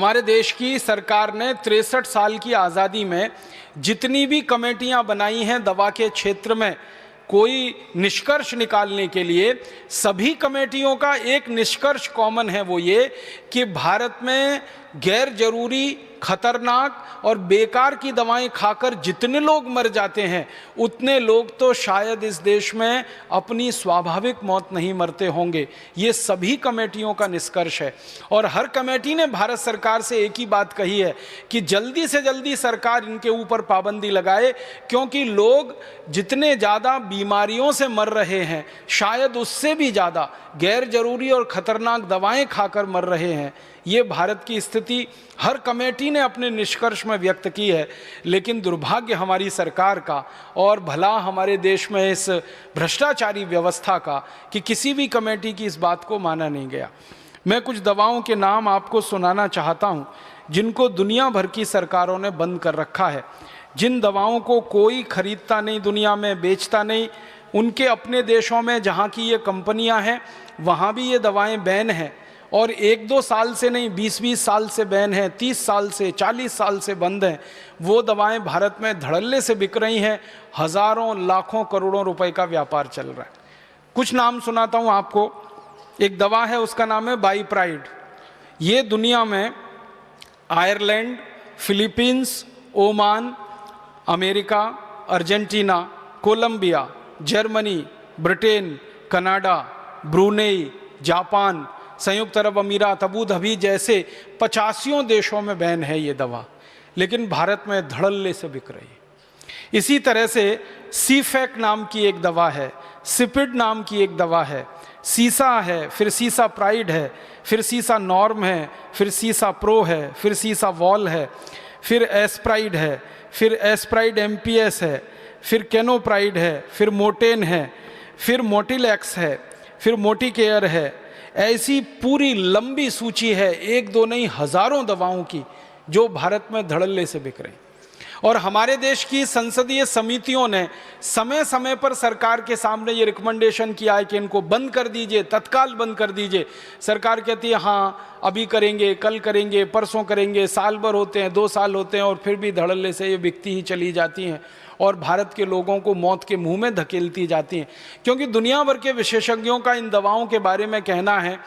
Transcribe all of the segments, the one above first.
हमारे देश की सरकार ने 63 साल की आज़ादी में जितनी भी कमेटियां बनाई हैं दवा के क्षेत्र में कोई निष्कर्ष निकालने के लिए, सभी कमेटियों का एक निष्कर्ष कॉमन है, वो ये कि भारत में गैर जरूरी, खतरनाक और बेकार की दवाएं खाकर जितने लोग मर जाते हैं उतने लोग तो शायद इस देश में अपनी स्वाभाविक मौत नहीं मरते होंगे। ये सभी कमेटियों का निष्कर्ष है और हर कमेटी ने भारत सरकार से एक ही बात कही है कि जल्दी से जल्दी सरकार इनके ऊपर पाबंदी लगाए, क्योंकि लोग जितने ज़्यादा बीमारियों से मर रहे हैं शायद उससे भी ज़्यादा गैर जरूरी और खतरनाक दवाएं खाकर मर रहे हैं। ये भारत की स्थिति हर कमेटी ने अपने निष्कर्ष में व्यक्त की है, लेकिन दुर्भाग्य हमारी सरकार का और भला हमारे देश में इस भ्रष्टाचारी व्यवस्था का कि किसी भी कमेटी की इस बात को माना नहीं गया। मैं कुछ दवाओं के नाम आपको सुनाना चाहता हूँ जिनको दुनिया भर की सरकारों ने बंद कर रखा है, जिन दवाओं को कोई खरीदता नहीं, दुनिया में बेचता नहीं। उनके अपने देशों में जहाँ की ये कंपनियाँ हैं वहाँ भी ये दवाएँ बैन हैं और 1-2 साल से नहीं, 20-20 साल से बैन है, 30 साल से, 40 साल से बंद हैं। वो दवाएं भारत में धड़ल्ले से बिक रही हैं, हज़ारों लाखों करोड़ों रुपए का व्यापार चल रहा है। कुछ नाम सुनाता हूँ आपको। एक दवा है, उसका नाम है बाईप्राइड। ये दुनिया में Ireland, Philippines, Oman, America, Argentina, Colombia, Germany, Britain, Canada, Brunei, Japan, संयुक्त अरब अमीरात, अबू धाबी जैसे 85 देशों में बैन है ये दवा, लेकिन भारत में धड़ल्ले से बिक रही है। इसी तरह से सीफेक नाम की एक दवा है, सिपिड नाम की एक दवा है, सीसा है, फिर सीसा प्राइड है, फिर सीसा नॉर्म है, फिर सीसा प्रो है, फिर सीसा वॉल है, फिर एस्प्राइड है, फिर एस्प्राइड एमपीएस है, फिर कैनोप्राइड है, फिर मोटेन है, फिर मोटिलैक्स है, फिर मोटिकेयर है। ऐसी पूरी लंबी सूची है, 1-2 नहीं हज़ारों दवाओं की जो भारत में धड़ल्ले से बिक रही। और हमारे देश की संसदीय समितियों ने समय समय पर सरकार के सामने ये रिकमेंडेशन किया है कि इनको बंद कर दीजिए, तत्काल बंद कर दीजिए। सरकार कहती है हाँ अभी करेंगे, कल करेंगे, परसों करेंगे, साल भर होते हैं, 2 साल होते हैं और फिर भी धड़ल्ले से ये बिकती ही चली जाती हैं और भारत के लोगों को मौत के मुंह में धकेलती जाती हैं। क्योंकि दुनिया भर के विशेषज्ञों का इन दवाओं के बारे में कहना है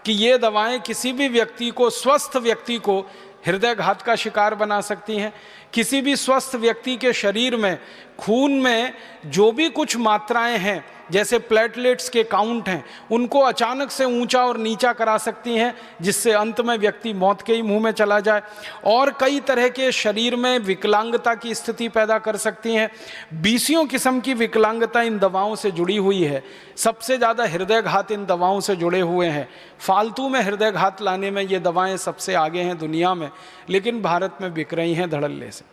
कि ये दवाएं किसी भी व्यक्ति को, स्वस्थ व्यक्ति को हृदयघात का शिकार बना सकती हैं। किसी भी स्वस्थ व्यक्ति के शरीर में, खून में जो भी कुछ मात्राएं हैं, जैसे प्लेटलेट्स के काउंट हैं, उनको अचानक से ऊंचा और नीचा करा सकती हैं, जिससे अंत में व्यक्ति मौत के ही मुंह में चला जाए। और कई तरह के शरीर में विकलांगता की स्थिति पैदा कर सकती हैं। 20 किस्म की विकलांगता इन दवाओं से जुड़ी हुई है। सबसे ज़्यादा हृदयघात इन दवाओं से जुड़े हुए हैं। फालतू में हृदयघात लाने में ये दवाएँ सबसे आगे हैं दुनिया में, लेकिन भारत में बिक रही हैं धड़ल्ले से।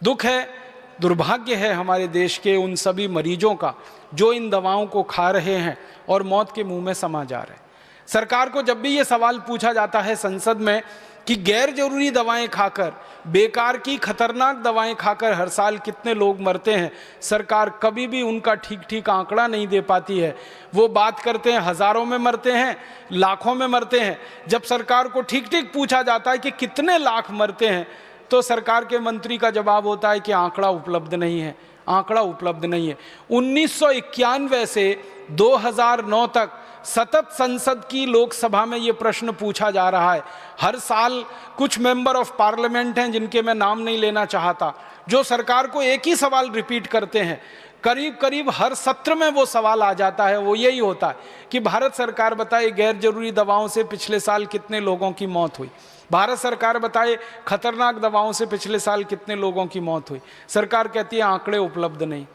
दुख है, दुर्भाग्य है हमारे देश के उन सभी मरीजों का जो इन दवाओं को खा रहे हैं और मौत के मुंह में समा जा रहे हैं। सरकार को जब भी ये सवाल पूछा जाता है संसद में कि गैर जरूरी दवाएं खाकर, बेकार की खतरनाक दवाएं खाकर हर साल कितने लोग मरते हैं, सरकार कभी भी उनका ठीक आंकड़ा नहीं दे पाती है। वो बात करते हैं हज़ारों में मरते हैं, लाखों में मरते हैं। जब सरकार को ठीक पूछा जाता है कि कितने लाख मरते हैं, तो सरकार के मंत्री का जवाब होता है कि आंकड़ा उपलब्ध नहीं है, आंकड़ा उपलब्ध नहीं है। 1991 से 2009 तक सतत संसद की लोकसभा में ये प्रश्न पूछा जा रहा है। हर साल कुछ मेंबर ऑफ पार्लियामेंट हैं जिनके मैं नाम नहीं लेना चाहता, जो सरकार को एक ही सवाल रिपीट करते हैं। करीब हर सत्र में वो सवाल आ जाता है, वो यही होता है कि भारत सरकार बताए गैर जरूरी दवाओं से पिछले साल कितने लोगों की मौत हुई, भारत सरकार बताए खतरनाक दवाओं से पिछले साल कितने लोगों की मौत हुई। सरकार कहती है आंकड़े उपलब्ध नहीं।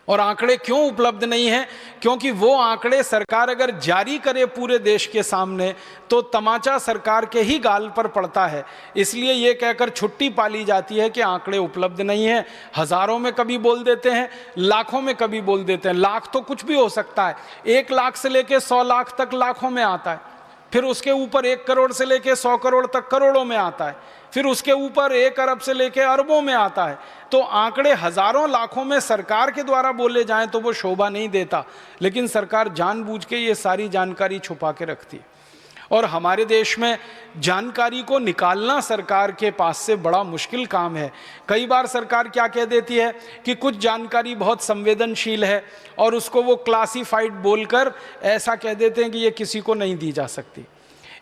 और आंकड़े क्यों उपलब्ध नहीं हैं? क्योंकि वो आंकड़े सरकार अगर जारी करे पूरे देश के सामने तो तमाचा सरकार के ही गाल पर पड़ता है। इसलिए ये कहकर छुट्टी पाली जाती है कि आंकड़े उपलब्ध नहीं हैं। हज़ारों में कभी बोल देते हैं, लाखों में कभी बोल देते हैं। लाख तो कुछ भी हो सकता है, 1 लाख से लेकर 100 लाख तक लाखों में आता है, फिर उसके ऊपर 1 करोड़ से लेकर 100 करोड़ तक करोड़ों में आता है, फिर उसके ऊपर 1 अरब से लेकर अरबों में आता है। तो आंकड़े हज़ारों लाखों में सरकार के द्वारा बोले जाएं तो वो शोभा नहीं देता, लेकिन सरकार जानबूझ के ये सारी जानकारी छुपा के रखती है। और हमारे देश में जानकारी को निकालना सरकार के पास से बड़ा मुश्किल काम है। कई बार सरकार क्या कह देती है कि कुछ जानकारी बहुत संवेदनशील है और उसको वो क्लासिफाइड बोलकर ऐसा कह देते हैं कि ये किसी को नहीं दी जा सकती।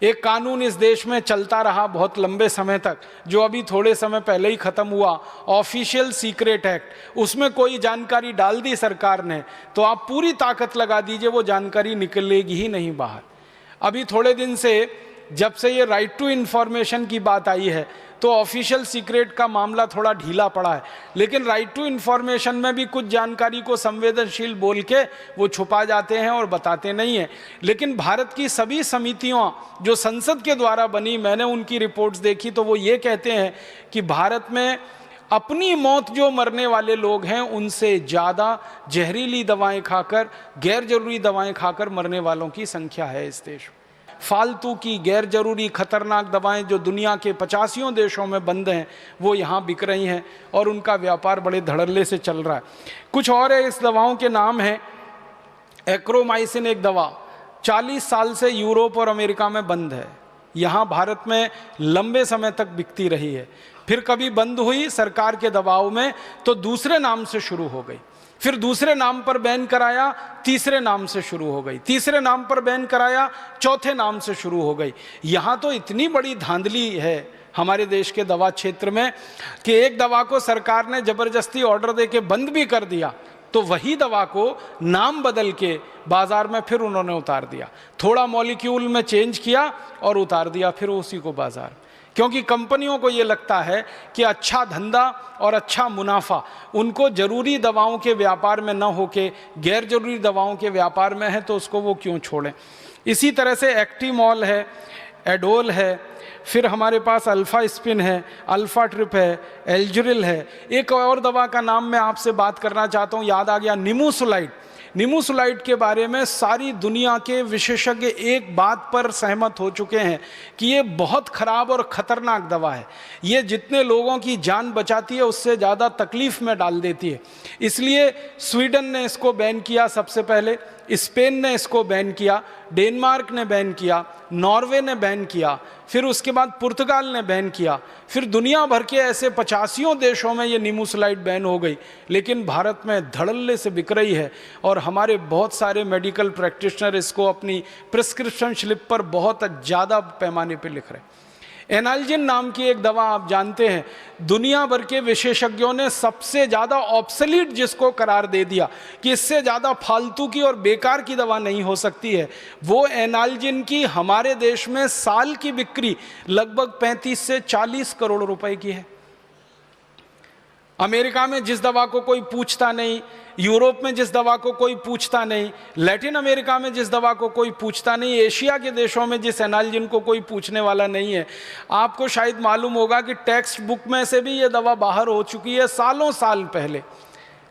एक कानून इस देश में चलता रहा बहुत लंबे समय तक, जो अभी थोड़े समय पहले ही ख़त्म हुआ, ऑफिशियल सीक्रेट एक्ट। उसमें कोई जानकारी डाल दी सरकार ने तो आप पूरी ताकत लगा दीजिए, वो जानकारी निकलेगी ही नहीं बाहर। अभी थोड़े दिन से जब से ये राइट टू इन्फॉर्मेशन की बात आई है तो ऑफिशियल सीक्रेट का मामला थोड़ा ढीला पड़ा है, लेकिन राइट टू इन्फॉर्मेशन में भी कुछ जानकारी को संवेदनशील बोल के वो छुपा जाते हैं और बताते नहीं हैं। लेकिन भारत की सभी समितियां जो संसद के द्वारा बनी, मैंने उनकी रिपोर्ट्स देखी तो वो ये कहते हैं कि भारत में अपनी मौत जो मरने वाले लोग हैं उनसे ज़्यादा जहरीली दवाएं खाकर, गैर जरूरी दवाएं खाकर मरने वालों की संख्या है इस देश में। फालतू की गैर जरूरी खतरनाक दवाएं जो दुनिया के 85 देशों में बंद हैं वो यहाँ बिक रही हैं और उनका व्यापार बड़े धड़ल्ले से चल रहा है। कुछ और है, इस दवाओं के नाम हैं एक्रोमाइसिन, एक दवा 40 साल से यूरोप और अमेरिका में बंद है, यहाँ भारत में लंबे समय तक बिकती रही है। फिर कभी बंद हुई सरकार के दबाव में तो दूसरे नाम से शुरू हो गई, फिर दूसरे नाम पर बैन कराया, तीसरे नाम से शुरू हो गई, तीसरे नाम पर बैन कराया, चौथे नाम से शुरू हो गई। यहाँ तो इतनी बड़ी धांधली है हमारे देश के दवा क्षेत्र में कि एक दवा को सरकार ने जबरदस्ती ऑर्डर देके बंद भी कर दिया तो वही दवा को नाम बदल के बाजार में फिर उन्होंने उतार दिया, थोड़ा मॉलिक्यूल में चेंज किया और उतार दिया फिर उसी को बाजार, क्योंकि कंपनियों को ये लगता है कि अच्छा धंधा और अच्छा मुनाफा उनको जरूरी दवाओं के व्यापार में न होके गैर जरूरी दवाओं के व्यापार में है, तो उसको वो क्यों छोड़ें। इसी तरह से एक्टिमॉल है, एडोल है, फिर हमारे पास अल्फा स्पिन है, अल्फा ट्रिप है, एल्जुरिल है। एक और दवा का नाम मैं आपसे बात करना चाहता हूँ, याद आ गया, निमोसुलाइड। निमोसुलाइड के बारे में सारी दुनिया के विशेषज्ञ एक बात पर सहमत हो चुके हैं कि ये बहुत खराब और ख़तरनाक दवा है, ये जितने लोगों की जान बचाती है उससे ज़्यादा तकलीफ़ में डाल देती है। इसलिए स्वीडन ने इसको बैन किया सबसे पहले, स्पेन ने इसको बैन किया, डेनमार्क ने बैन किया, नॉर्वे ने बैन किया, फिर उसके बाद पुर्तगाल ने बैन किया, फिर दुनिया भर के ऐसे 85 देशों में ये निमोसुलाइड बैन हो गई। लेकिन भारत में धड़ल्ले से बिक रही है और हमारे बहुत सारे मेडिकल प्रैक्टिशनर इसको अपनी प्रिस्क्रिप्शन स्लिप पर बहुत ज़्यादा पैमाने पर लिख रहे हैं। एनाल्जिन नाम की एक दवा आप जानते हैं, दुनिया भर के विशेषज्ञों ने सबसे ज़्यादा ऑब्सोलीट जिसको करार दे दिया कि इससे ज़्यादा फालतू की और बेकार की दवा नहीं हो सकती है, वो एनाल्जिन की हमारे देश में साल की बिक्री लगभग 35 से 40 करोड़ रुपए की है। अमेरिका में जिस दवा को कोई पूछता नहीं, यूरोप में जिस दवा को कोई पूछता नहीं, लैटिन अमेरिका में जिस दवा को कोई पूछता नहीं, एशिया के देशों में जिस एनाल्जिन को कोई पूछने वाला नहीं है। आपको शायद मालूम होगा कि टेक्स्ट बुक में से भी ये दवा बाहर हो चुकी है सालों साल पहले,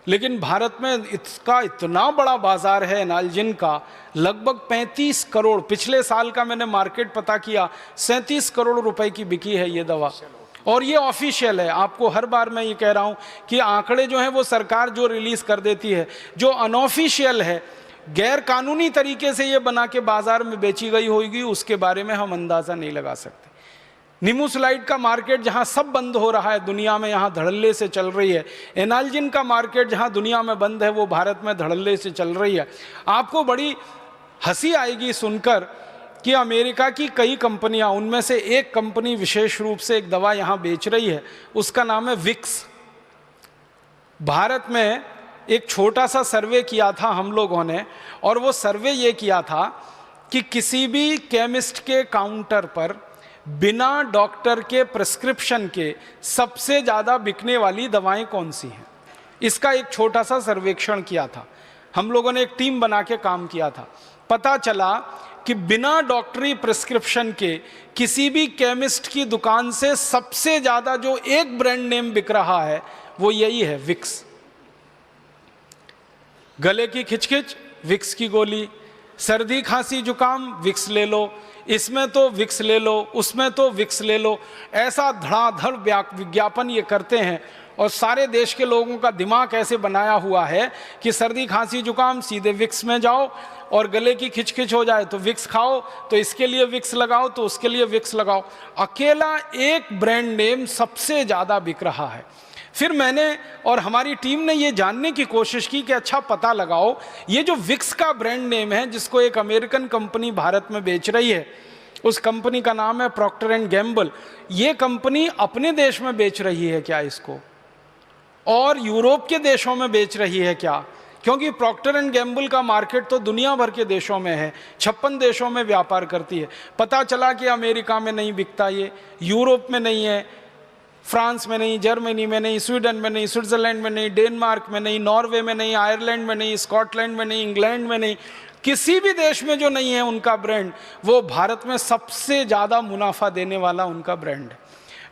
लेकिन भारत में इसका इतना बड़ा बाजार है एनाल्जिन का, लगभग 35 करोड़, पिछले साल का मैंने मार्केट पता किया 37 करोड़ रुपए की बिकी है ये दवा। और ये ऑफिशियल है, आपको हर बार मैं ये कह रहा हूँ कि आंकड़े जो हैं वो सरकार जो रिलीज़ कर देती है, जो अनऑफिशियल है, गैर कानूनी तरीके से ये बना के बाज़ार में बेची गई होगी, उसके बारे में हम अंदाज़ा नहीं लगा सकते। निमोसुलाइड का मार्केट जहाँ सब बंद हो रहा है दुनिया में, यहाँ धड़ल्ले से चल रही है। एनाल्जिन का मार्केट जहाँ दुनिया में बंद है वो भारत में धड़ल्ले से चल रही है। आपको बड़ी हंसी आएगी सुनकर कि अमेरिका की कई कंपनियां, उनमें से एक कंपनी विशेष रूप से एक दवा यहाँ बेच रही है, उसका नाम है विक्स। भारत में एक छोटा सा सर्वे किया था हम लोगों ने, और वो सर्वे ये किया था कि किसी भी केमिस्ट के काउंटर पर बिना डॉक्टर के प्रिस्क्रिप्शन के सबसे ज़्यादा बिकने वाली दवाएं कौन सी हैं, इसका एक छोटा सा सर्वेक्षण किया था। हम लोगों ने एक टीम बना के काम किया था। पता चला कि बिना डॉक्टरी प्रिस्क्रिप्शन के किसी भी केमिस्ट की दुकान से सबसे ज़्यादा जो एक ब्रांड नेम बिक रहा है वो यही है, विक्स। गले की खिचखिच, विक्स की गोली, सर्दी खांसी जुकाम, विक्स ले लो, इसमें तो विक्स ले लो, उसमें तो विक्स ले लो, ऐसा धड़ाधड़ विज्ञापन ये करते हैं। और सारे देश के लोगों का दिमाग ऐसे बनाया हुआ है कि सर्दी खांसी जुकाम सीधे विक्स में जाओ, और गले की खिचखिच हो जाए तो विक्स खाओ, तो इसके लिए विक्स लगाओ, तो उसके लिए विक्स लगाओ। अकेला एक ब्रांड नेम सबसे ज़्यादा बिक रहा है। फिर मैंने और हमारी टीम ने ये जानने की कोशिश की कि अच्छा पता लगाओ, ये जो विक्स का ब्रांड नेम है जिसको एक अमेरिकन कंपनी भारत में बेच रही है, उस कंपनी का नाम है प्रॉक्टर एंड गैम्बल, ये कंपनी अपने देश में बेच रही है क्या इसको, और यूरोप के देशों में बेच रही है क्या? क्योंकि प्रॉक्टर एंड गैम्बल का मार्केट तो दुनिया भर के देशों में है, 56 देशों में व्यापार करती है। पता चला कि अमेरिका में नहीं बिकता, ये यूरोप में नहीं है, फ्रांस में नहीं, जर्मनी में नहीं, स्वीडन में नहीं, स्विट्जरलैंड में नहीं, डेनमार्क में नहीं, नॉर्वे में नहीं, आयरलैंड में नहीं, स्कॉटलैंड में नहीं, इंग्लैंड में नहीं, किसी भी देश में जो नहीं है उनका ब्रांड, वो भारत में सबसे ज़्यादा मुनाफा देने वाला उनका ब्रांड है।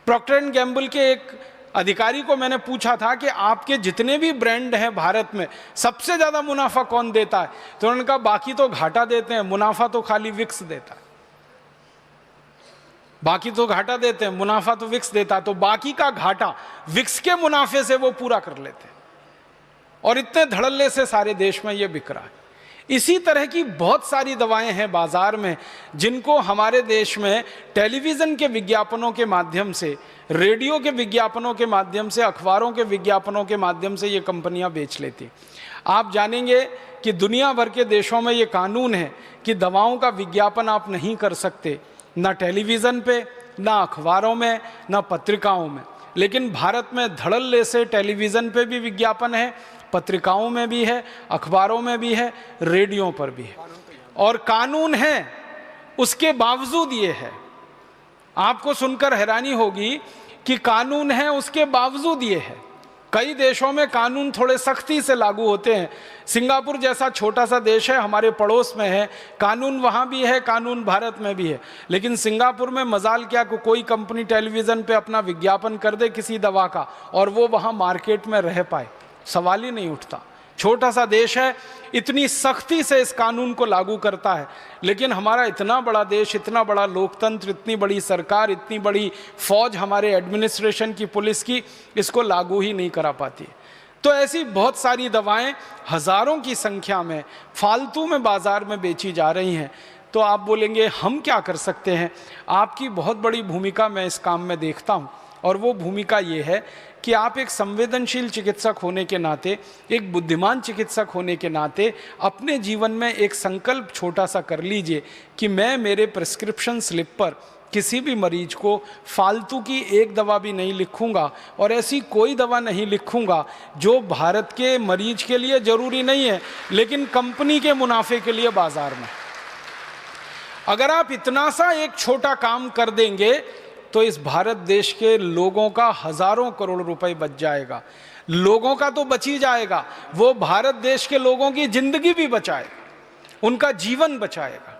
प्रॉक्टर एंड गैम्बल के एक अधिकारी को मैंने पूछा था कि आपके जितने भी ब्रांड हैं भारत में सबसे ज़्यादा मुनाफा कौन देता है, तो उन्होंने कहा बाकी तो घाटा देते हैं, मुनाफा तो खाली विक्स देता है। बाकी तो घाटा देते हैं, मुनाफा तो विक्स देता है। तो बाकी का घाटा विक्स के मुनाफे से वो पूरा कर लेते हैं, और इतने धड़ल्ले से सारे देश में ये बिक रहा है। इसी तरह की बहुत सारी दवाएं हैं बाजार में जिनको हमारे देश में टेलीविज़न के विज्ञापनों के माध्यम से, रेडियो के विज्ञापनों के माध्यम से, अखबारों के विज्ञापनों के माध्यम से ये कंपनियां बेच लेती। आप जानेंगे कि दुनिया भर के देशों में ये कानून है कि दवाओं का विज्ञापन आप नहीं कर सकते, ना टेलीविज़न पे, ना अखबारों में, ना पत्रिकाओं में। लेकिन भारत में धड़ल्ले से टेलीविज़न पे भी विज्ञापन है, पत्रिकाओं में भी है, अखबारों में भी है, रेडियो पर भी है, और कानून है। उसके बावजूद ये है, आपको सुनकर हैरानी होगी कि कानून है उसके बावजूद ये है। कई देशों में कानून थोड़े सख्ती से लागू होते हैं। सिंगापुर जैसा छोटा सा देश है, हमारे पड़ोस में है, कानून वहाँ भी है, कानून भारत में भी है। लेकिन सिंगापुर में मजाल क्या को कोई कंपनी टेलीविज़न पे अपना विज्ञापन कर दे किसी दवा का और वो वहाँ मार्केट में रह पाए, सवाल ही नहीं उठता। छोटा सा देश है, इतनी सख्ती से इस कानून को लागू करता है। लेकिन हमारा इतना बड़ा देश, इतना बड़ा लोकतंत्र, इतनी बड़ी सरकार, इतनी बड़ी फौज हमारे एडमिनिस्ट्रेशन की, पुलिस की, इसको लागू ही नहीं करा पाती। तो ऐसी बहुत सारी दवाएं हज़ारों की संख्या में फालतू में बाज़ार में बेची जा रही हैं। तो आप बोलेंगे हम क्या कर सकते हैं? आपकी बहुत बड़ी भूमिका मैं इस काम में देखता हूँ, और वो भूमिका ये है कि आप एक संवेदनशील चिकित्सक होने के नाते, एक बुद्धिमान चिकित्सक होने के नाते अपने जीवन में एक संकल्प छोटा सा कर लीजिए कि मैं मेरे प्रिस्क्रिप्शन स्लिप पर किसी भी मरीज को फालतू की एक दवा भी नहीं लिखूंगा, और ऐसी कोई दवा नहीं लिखूंगा जो भारत के मरीज के लिए ज़रूरी नहीं है लेकिन कंपनी के मुनाफे के लिए बाजार में। अगर आप इतना सा एक छोटा काम कर देंगे तो इस भारत देश के लोगों का हज़ारों करोड़ रुपए बच जाएगा। लोगों का तो बच ही जाएगा, वो भारत देश के लोगों की जिंदगी भी बचाएगा, उनका जीवन बचाएगा।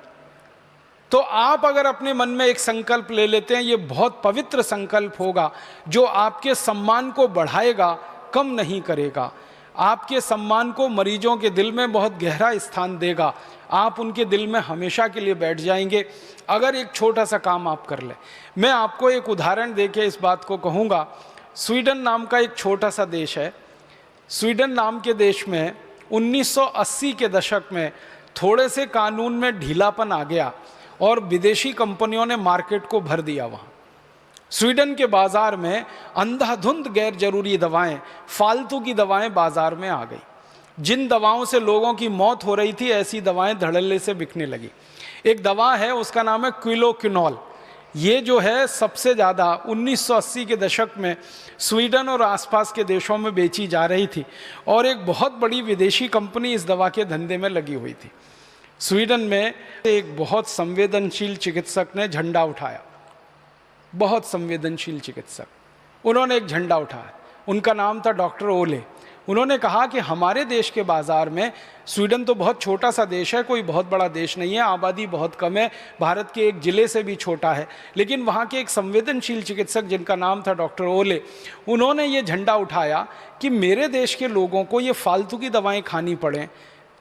तो आप अगर अपने मन में एक संकल्प ले लेते हैं, ये बहुत पवित्र संकल्प होगा जो आपके सम्मान को बढ़ाएगा, कम नहीं करेगा। आपके सम्मान को मरीजों के दिल में बहुत गहरा स्थान देगा। आप उनके दिल में हमेशा के लिए बैठ जाएंगे अगर एक छोटा सा काम आप कर लें। मैं आपको एक उदाहरण देके इस बात को कहूँगा। स्वीडन नाम का एक छोटा सा देश है। स्वीडन नाम के देश में 1980 के दशक में थोड़े से कानून में ढीलापन आ गया और विदेशी कंपनियों ने मार्केट को भर दिया। वहाँ स्वीडन के बाज़ार में अंधाधुंध गैर जरूरी दवाएं, फालतू की दवाएं बाज़ार में आ गई। जिन दवाओं से लोगों की मौत हो रही थी, ऐसी दवाएं धड़ल्ले से बिकने लगी। एक दवा है, उसका नाम है क्विलोक्विनोल। ये जो है सबसे ज़्यादा 1980 के दशक में स्वीडन और आसपास के देशों में बेची जा रही थी, और एक बहुत बड़ी विदेशी कंपनी इस दवा के धंधे में लगी हुई थी। स्वीडन में एक बहुत संवेदनशील चिकित्सक ने झंडा उठाया, बहुत संवेदनशील चिकित्सक, उन्होंने एक झंडा उठाया। उनका नाम था डॉक्टर ओले। उन्होंने कहा कि हमारे देश के बाज़ार में, स्वीडन तो बहुत छोटा सा देश है, कोई बहुत बड़ा देश नहीं है, आबादी बहुत कम है, भारत के एक ज़िले से भी छोटा है, लेकिन वहाँ के एक संवेदनशील चिकित्सक जिनका नाम था डॉक्टर ओले, उन्होंने ये झंडा उठाया कि मेरे देश के लोगों को ये फालतू की दवाएं खानी पड़ें,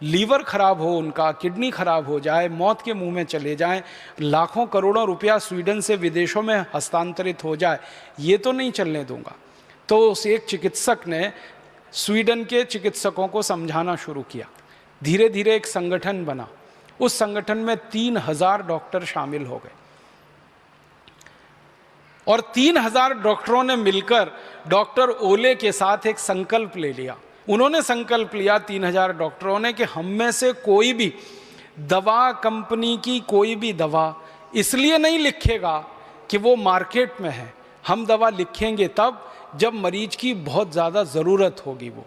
लीवर खराब हो उनका, किडनी खराब हो जाए, मौत के मुंह में चले जाएं, लाखों करोड़ों रुपया स्वीडन से विदेशों में हस्तांतरित हो जाए, ये तो नहीं चलने दूंगा। तो उस एक चिकित्सक ने स्वीडन के चिकित्सकों को समझाना शुरू किया। धीरे धीरे एक संगठन बना। उस संगठन में 3000 डॉक्टर शामिल हो गए और 3000 डॉक्टरों ने मिलकर डॉक्टर ओले के साथ एक संकल्प ले लिया। उन्होंने संकल्प लिया 3000 डॉक्टरों ने कि हम में से कोई भी दवा कंपनी की कोई भी दवा इसलिए नहीं लिखेगा कि वो मार्केट में है। हम दवा लिखेंगे तब जब मरीज की बहुत ज़्यादा ज़रूरत होगी। वो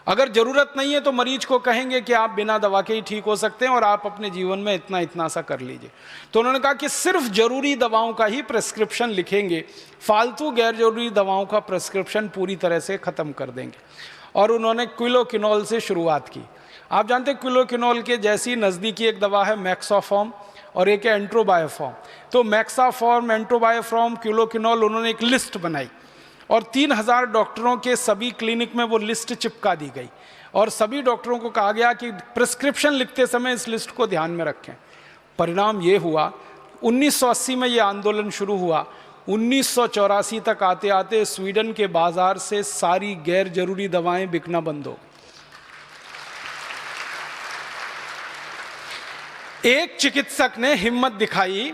अगर ज़रूरत नहीं है तो मरीज को कहेंगे कि आप बिना दवा के ही ठीक हो सकते हैं और आप अपने जीवन में इतना इतना सा कर लीजिए। तो उन्होंने कहा कि सिर्फ ज़रूरी दवाओं का ही प्रेस्क्रिप्शन लिखेंगे, फालतू गैर जरूरी दवाओं का प्रेस्क्रिप्शन पूरी तरह से ख़त्म कर देंगे। और उन्होंने क्विलोकिनोल से शुरुआत की। आप जानते हैं क्विलोकिनोल के जैसी नज़दीकी एक दवा है मैक्साफॉर्म और एक है एंट्रोबायोफॉर्म। तो मैक्साफॉर्म, एंट्रोबायोफॉर्म, क्विलोकिनोल, उन्होंने एक लिस्ट बनाई और 3000 डॉक्टरों के सभी क्लिनिक में वो लिस्ट चिपका दी गई और सभी डॉक्टरों को कहा गया कि प्रिस्क्रिप्शन लिखते समय इस लिस्ट को ध्यान में रखें। परिणाम ये हुआ 1980 में ये आंदोलन शुरू हुआ। 1984 तक आते आते स्वीडन के बाजार से सारी गैर जरूरी दवाएं बिकना बंद हो गई। एक चिकित्सक ने हिम्मत दिखाई,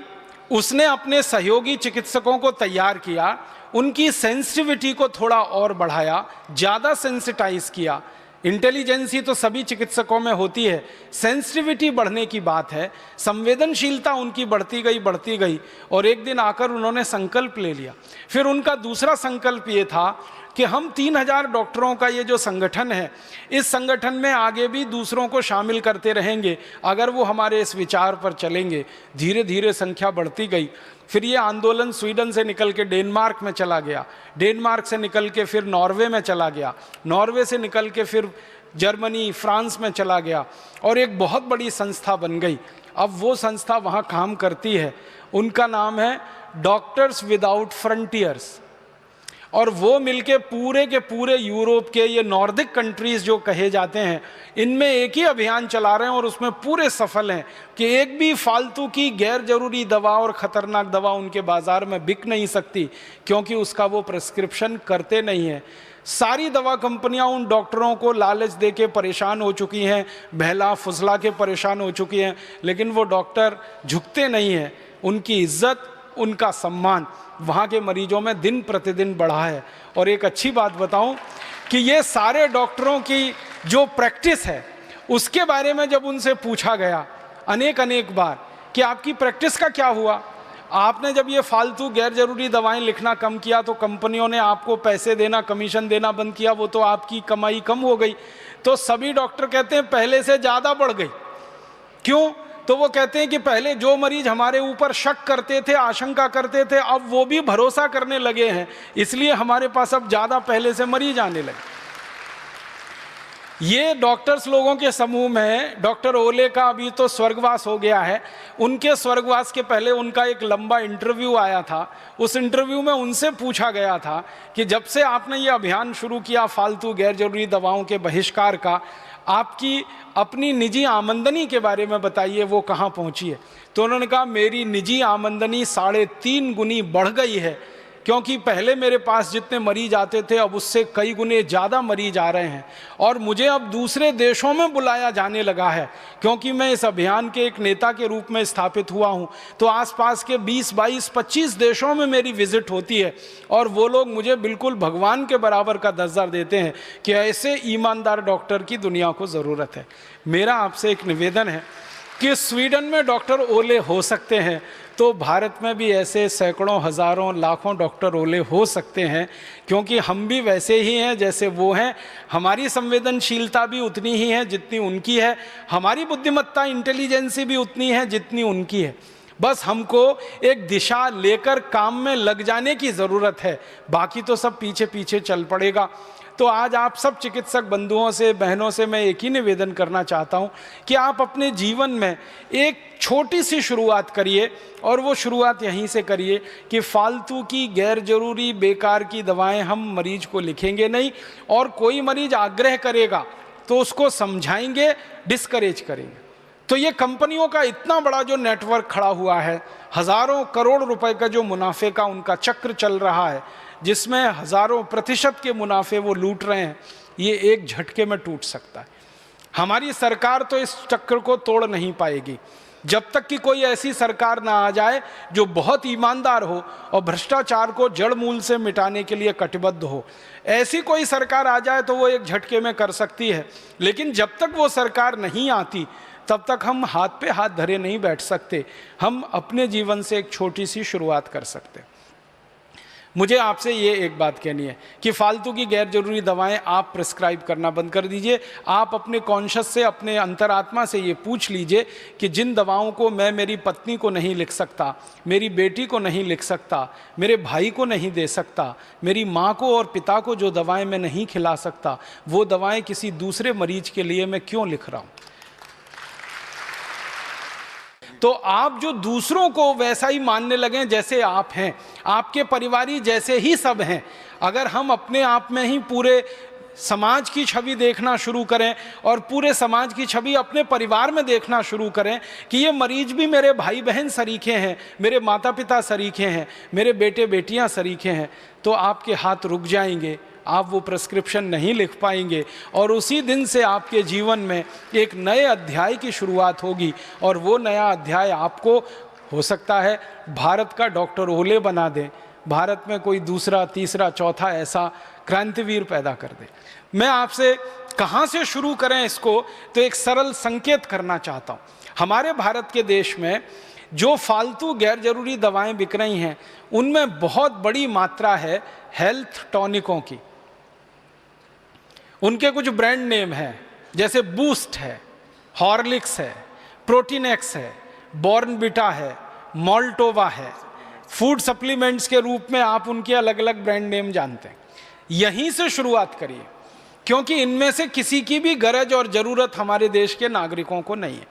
उसने अपने सहयोगी चिकित्सकों को तैयार किया, उनकी सेंसिटिविटी को थोड़ा और बढ़ाया, ज़्यादा सेंसिटाइज किया। इंटेलिजेंसी तो सभी चिकित्सकों में होती है, सेंसिटिविटी बढ़ने की बात है। संवेदनशीलता उनकी बढ़ती गई और एक दिन आकर उन्होंने संकल्प ले लिया। फिर उनका दूसरा संकल्प ये था कि हम 3000 डॉक्टरों का ये जो संगठन है, इस संगठन में आगे भी दूसरों को शामिल करते रहेंगे अगर वो हमारे इस विचार पर चलेंगे। धीरे धीरे संख्या बढ़ती गई। फिर ये आंदोलन स्वीडन से निकल के डेनमार्क में चला गया, डेनमार्क से निकल के फिर नॉर्वे में चला गया, नॉर्वे से निकल के फिर जर्मनी, फ्रांस में चला गया और एक बहुत बड़ी संस्था बन गई। अब वो संस्था वहाँ काम करती है, उनका नाम है डॉक्टर्स विदाउट फ्रंटियर्स। और वो मिलके पूरे के पूरे यूरोप के ये नॉर्डिक कंट्रीज़ जो कहे जाते हैं, इनमें एक ही अभियान चला रहे हैं और उसमें पूरे सफल हैं कि एक भी फालतू की गैर जरूरी दवा और ख़तरनाक दवा उनके बाज़ार में बिक नहीं सकती, क्योंकि उसका वो प्रिस्क्रिप्शन करते नहीं हैं। सारी दवा कंपनियां उन डॉक्टरों को लालच दे के परेशान हो चुकी हैं, बहला फुसला के परेशान हो चुकी हैं, लेकिन वो डॉक्टर झुकते नहीं हैं। उनकी इज्जत, उनका सम्मान वहाँ के मरीजों में दिन प्रतिदिन बढ़ा है। और एक अच्छी बात बताऊं कि ये सारे डॉक्टरों की जो प्रैक्टिस है उसके बारे में जब उनसे पूछा गया अनेक बार कि आपकी प्रैक्टिस का क्या हुआ, आपने जब ये फालतू गैर जरूरी दवाएं लिखना कम किया तो कंपनियों ने आपको पैसे देना, कमीशन देना बंद किया, वो तो आपकी कमाई कम हो गई। तो सभी डॉक्टर कहते हैं पहले से ज़्यादा बढ़ गई। क्यों? तो वो कहते हैं कि पहले जो मरीज हमारे ऊपर शक करते थे, आशंका करते थे, अब वो भी भरोसा करने लगे हैं, इसलिए हमारे पास अब ज़्यादा पहले से मरीज आने लगे। ये डॉक्टर्स लोगों के समूह में डॉक्टर ओले का अभी तो स्वर्गवास हो गया है। उनके स्वर्गवास के पहले उनका एक लंबा इंटरव्यू आया था। उस इंटरव्यू में उनसे पूछा गया था कि जब से आपने ये अभियान शुरू किया फालतू गैर जरूरी दवाओं के बहिष्कार का, आपकी अपनी निजी आमदनी के बारे में बताइए, वो कहाँ पहुँची है। तो उन्होंने कहा मेरी निजी आमदनी 3.5 गुनी बढ़ गई है, क्योंकि पहले मेरे पास जितने मरीज आते थे अब उससे कई गुने ज़्यादा मरीज आ रहे हैं और मुझे अब दूसरे देशों में बुलाया जाने लगा है, क्योंकि मैं इस अभियान के एक नेता के रूप में स्थापित हुआ हूं। तो आसपास के 20, 22, 25 देशों में मेरी विजिट होती है और वो लोग मुझे बिल्कुल भगवान के बराबर का दर्जा देते हैं कि ऐसे ईमानदार डॉक्टर की दुनिया को ज़रूरत है। मेरा आपसे एक निवेदन है कि स्वीडन में डॉक्टर ओले हो सकते हैं तो भारत में भी ऐसे सैकड़ों, हज़ारों, लाखों डॉक्टर ओले हो सकते हैं, क्योंकि हम भी वैसे ही हैं जैसे वो हैं। हमारी संवेदनशीलता भी उतनी ही है जितनी उनकी है, हमारी बुद्धिमत्ता, इंटेलिजेंसी भी उतनी है जितनी उनकी है। बस हमको एक दिशा लेकर काम में लग जाने की ज़रूरत है, बाकी तो सब पीछे पीछे चल पड़ेगा। तो आज आप सब चिकित्सक बंधुओं से, बहनों से मैं एक ही निवेदन करना चाहता हूं कि आप अपने जीवन में एक छोटी सी शुरुआत करिए और वो शुरुआत यहीं से करिए कि फालतू की गैर जरूरी बेकार की दवाएं हम मरीज को लिखेंगे नहीं, और कोई मरीज आग्रह करेगा तो उसको समझाएंगे, डिस्करेज करेंगे। तो ये कंपनियों का इतना बड़ा जो नेटवर्क खड़ा हुआ है, हज़ारों करोड़ रुपए का जो मुनाफे का उनका चक्र चल रहा है, जिसमें हज़ारों प्रतिशत के मुनाफे वो लूट रहे हैं, ये एक झटके में टूट सकता है। हमारी सरकार तो इस चक्र को तोड़ नहीं पाएगी जब तक कि कोई ऐसी सरकार ना आ जाए जो बहुत ईमानदार हो और भ्रष्टाचार को जड़ मूल से मिटाने के लिए कटिबद्ध हो। ऐसी कोई सरकार आ जाए तो वो एक झटके में कर सकती है, लेकिन जब तक वो सरकार नहीं आती तब तक हम हाथ पे हाथ धरे नहीं बैठ सकते। हम अपने जीवन से एक छोटी सी शुरुआत कर सकते हैं। मुझे आपसे ये एक बात कहनी है कि फालतू की गैर जरूरी दवाएं आप प्रिस्क्राइब करना बंद कर दीजिए। आप अपने कॉन्शियस से, अपने अंतरात्मा से ये पूछ लीजिए कि जिन दवाओं को मैं मेरी पत्नी को नहीं लिख सकता, मेरी बेटी को नहीं लिख सकता, मेरे भाई को नहीं दे सकता, मेरी माँ को और पिता को जो दवाएं मैं नहीं खिला सकता, वो दवाएं किसी दूसरे मरीज के लिए मैं क्यों लिख रहा हूँ। तो आप जो दूसरों को वैसा ही मानने लगें जैसे आप हैं, आपके परिवारी जैसे ही सब हैं। अगर हम अपने आप में ही पूरे समाज की छवि देखना शुरू करें और पूरे समाज की छवि अपने परिवार में देखना शुरू करें कि ये मरीज भी मेरे भाई बहन सरीखे हैं, मेरे माता पिता सरीखे हैं, मेरे बेटे बेटियां सरीखे हैं, तो आपके हाथ रुक जाएंगे, आप वो प्रिस्क्रिप्शन नहीं लिख पाएंगे और उसी दिन से आपके जीवन में एक नए अध्याय की शुरुआत होगी। और वो नया अध्याय आपको हो सकता है भारत का डॉक्टर ओले बना दे, भारत में कोई दूसरा, तीसरा, चौथा ऐसा क्रांतिवीर पैदा कर दे। मैं आपसे कहाँ से शुरू करें इसको, तो एक सरल संकेत करना चाहता हूँ। हमारे भारत के देश में जो फालतू गैर जरूरी दवाएं बिक रही हैं उनमें बहुत बड़ी मात्रा है हेल्थ टॉनिकों की। उनके कुछ ब्रांड नेम हैं, जैसे बूस्ट है, हॉर्लिक्स है, प्रोटीनेक्स है, बॉर्नविटा है, मोल्टोवा है। फूड सप्लीमेंट्स के रूप में आप उनके अलग अलग ब्रांड नेम जानते हैं। यहीं से शुरुआत करिए, क्योंकि इनमें से किसी की भी गरज और ज़रूरत हमारे देश के नागरिकों को नहीं है।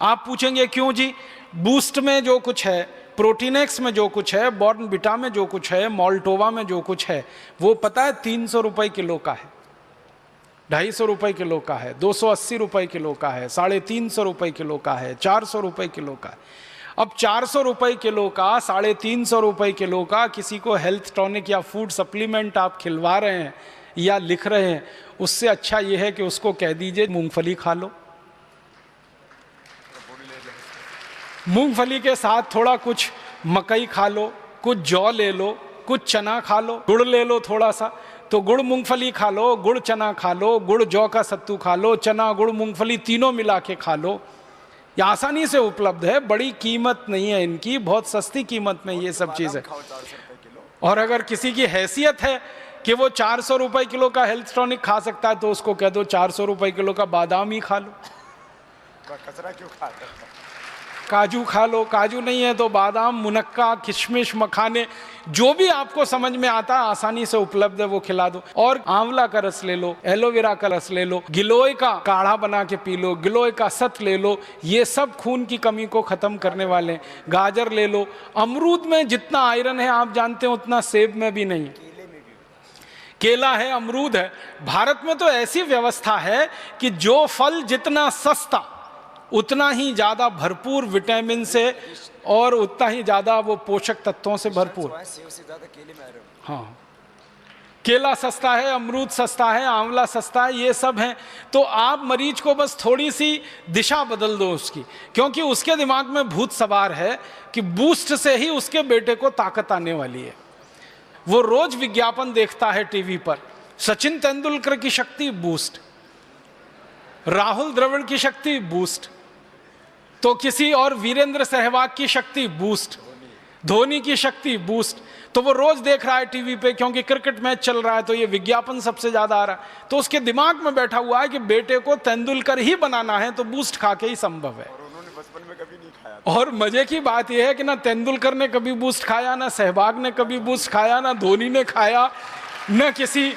आप पूछेंगे क्यों जी? बूस्ट में जो कुछ है, प्रोटीनेक्स में जो कुछ है, बॉर्नविटा में जो कुछ है, मोल्टोवा में जो कुछ है, वो पता है 300 रुपये किलो का है, 250 रुपये किलो का है, 280 रुपये किलो का है, 350 रुपये किलो का है, 400 रुपये किलो का है। अब 400 रुपये किलो का, 350 रुपये किलो का किसी को हेल्थ टॉनिक या फूड सप्लीमेंट आप खिलवा रहे हैं या लिख रहे हैं, उससे अच्छा यह है कि उसको कह दीजिए मूंगफली खा लो। मूंगफली के साथ थोड़ा कुछ मकई खा लो, कुछ जौ ले लो, कुछ चना खा लो, गुड़ ले लो थोड़ा सा, तो गुड़ मूंगफली खा लो, गुड़ चना खा लो, गुड़ जौ का सत्तू खा लो, चना गुड़ मूंगफली तीनों मिला के खा लो। ये आसानी से उपलब्ध है, बड़ी कीमत नहीं है इनकी, बहुत सस्ती कीमत में ये सब चीज़ें। और अगर किसी की हैसियत है कि वो 400 रुपये किलो का हेल्थ टॉनिक खा सकता है तो उसको कह दो 400 रुपये किलो का बादाम ही खा लो। कचरा क्यों खाते हैं? काजू खा लो, काजू नहीं है तो बादाम, मुनक्का, किशमिश, मखाने, जो भी आपको समझ में आता है आसानी से उपलब्ध है वो खिला दो। और आंवला का रस ले लो, एलोवेरा का रस ले लो, गिलोय का काढ़ा बना के पी लो, गिलोय का सत ले लो, ये सब खून की कमी को खत्म करने वाले। गाजर ले लो, अमरूद में जितना आयरन है आप जानते हैं उतना सेब में भी नहीं। केला है, अमरूद है। भारत में तो ऐसी व्यवस्था है कि जो फल जितना सस्ता उतना ही ज़्यादा भरपूर विटामिन से और उतना ही ज़्यादा वो पोषक तत्वों से भरपूर। हाँ, केला सस्ता है, अमरूद सस्ता है, आंवला सस्ता है, ये सब हैं। तो आप मरीज को बस थोड़ी सी दिशा बदल दो उसकी, क्योंकि उसके दिमाग में भूत सवार है कि बूस्ट से ही उसके बेटे को ताकत आने वाली है। वो रोज विज्ञापन देखता है टीवी पर, सचिन तेंदुलकर की शक्ति बूस्ट, राहुल द्रविड़ की शक्ति बूस्ट, तो किसी और वीरेंद्र सहवाग की शक्ति बूस्ट, धोनी की शक्ति बूस्ट। तो वो रोज देख रहा है टीवी पे, क्योंकि क्रिकेट मैच चल रहा है तो ये विज्ञापन सबसे ज्यादा आ रहा है। तो उसके दिमाग में बैठा हुआ है कि बेटे को तेंदुलकर ही बनाना है, तो बूस्ट खा के ही संभव है। और उन्होंने बचपन में कभी नहीं खाया। और मजे की बात यह है कि ना तेंदुलकर ने कभी बूस्ट खाया, ना सहवाग ने कभी बूस्ट खाया, ना धोनी ने खाया, न किसी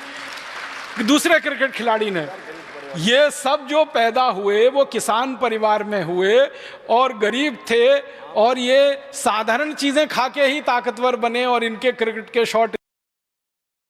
दूसरे क्रिकेट खिलाड़ी ने। ये सब जो पैदा हुए वो किसान परिवार में हुए और गरीब थे, और ये साधारण चीजें खा के ही ताकतवर बने और इनके क्रिकेट के शॉट